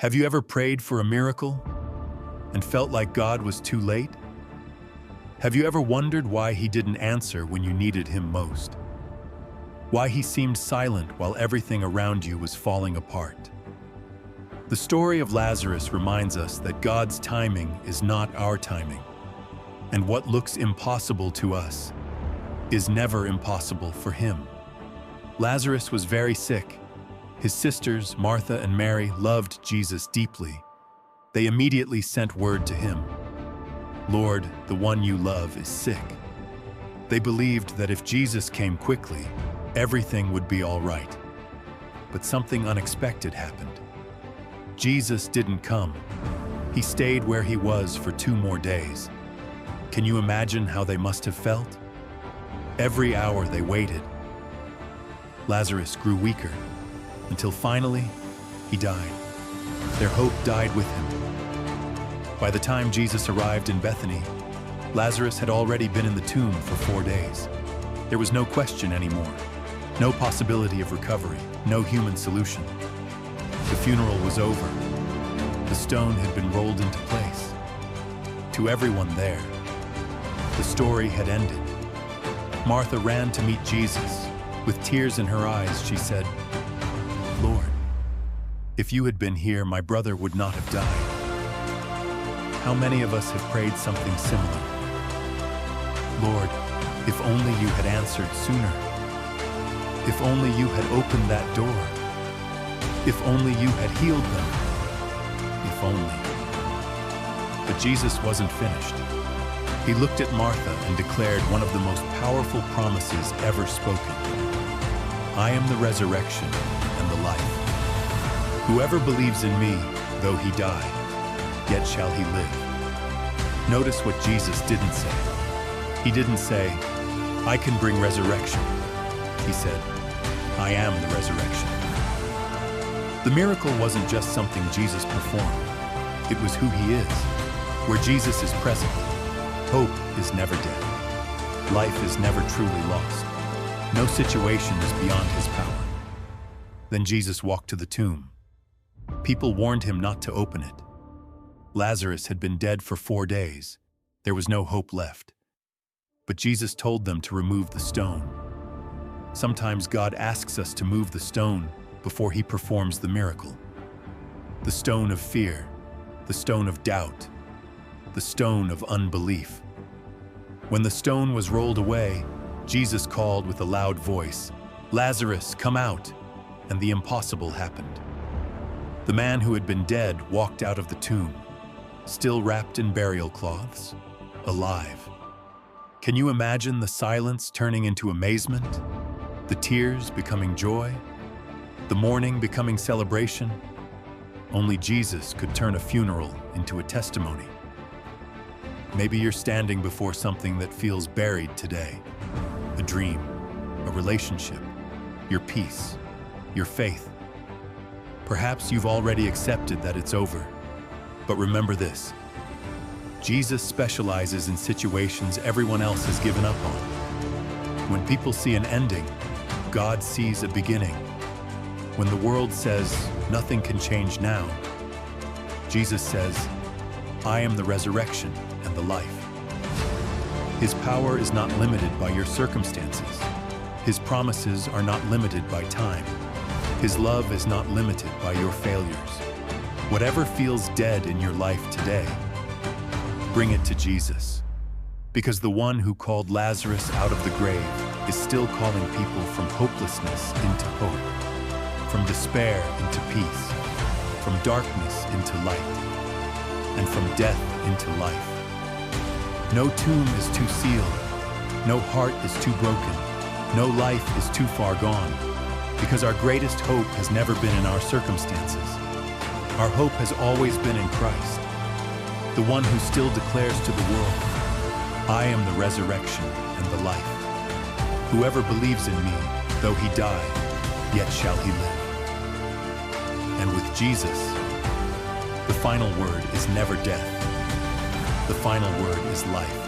Have you ever prayed for a miracle and felt like God was too late? Have you ever wondered why He didn't answer when you needed Him most? Why He seemed silent while everything around you was falling apart? The story of Lazarus reminds us that God's timing is not our timing, and what looks impossible to us is never impossible for Him. Lazarus was very sick. His sisters, Martha and Mary, loved Jesus deeply. They immediately sent word to Him, "Lord, the one you love is sick." They believed that if Jesus came quickly, everything would be all right. But something unexpected happened. Jesus didn't come. He stayed where He was for 2 more days. Can you imagine how they must have felt? Every hour they waited, Lazarus grew weaker, until finally, he died. Their hope died with him. By the time Jesus arrived in Bethany, Lazarus had already been in the tomb for 4 days. There was no question anymore, no possibility of recovery, no human solution. The funeral was over. The stone had been rolled into place. To everyone there, the story had ended. Martha ran to meet Jesus. With tears in her eyes, she said, "Lord, if you had been here, my brother would not have died." How many of us have prayed something similar? Lord, if only you had answered sooner. If only you had opened that door. If only you had healed them. If only. But Jesus wasn't finished. He looked at Martha and declared one of the most powerful promises ever spoken. "I am the resurrection and the life. Whoever believes in me, though he die, yet shall he live." Notice what Jesus didn't say. He didn't say, "I can bring resurrection." He said, "I am the resurrection." The miracle wasn't just something Jesus performed. It was who He is. Where Jesus is present, hope is never dead. Life is never truly lost. No situation is beyond His power. Then Jesus walked to the tomb. People warned Him not to open it. Lazarus had been dead for 4 days. There was no hope left. But Jesus told them to remove the stone. Sometimes God asks us to move the stone before He performs the miracle. The stone of fear, the stone of doubt, the stone of unbelief. When the stone was rolled away, Jesus called with a loud voice, "Lazarus, come out!" And the impossible happened. The man who had been dead walked out of the tomb, still wrapped in burial cloths, alive. Can you imagine the silence turning into amazement, the tears becoming joy, the mourning becoming celebration? Only Jesus could turn a funeral into a testimony. Maybe you're standing before something that feels buried today. A dream, a relationship, your peace, your faith. Perhaps you've already accepted that it's over. But remember this: Jesus specializes in situations everyone else has given up on. When people see an ending, God sees a beginning. When the world says nothing can change now, Jesus says, "I am the resurrection and the life." His power is not limited by your circumstances. His promises are not limited by time. His love is not limited by your failures. Whatever feels dead in your life today, bring it to Jesus. Because the one who called Lazarus out of the grave is still calling people from hopelessness into hope, from despair into peace, from darkness into light, and from death into life. No tomb is too sealed. No heart is too broken. No life is too far gone. Because our greatest hope has never been in our circumstances. Our hope has always been in Christ, the one who still declares to the world, "I am the resurrection and the life. Whoever believes in me, though he die, yet shall he live." And with Jesus, the final word is never death. The final word is life.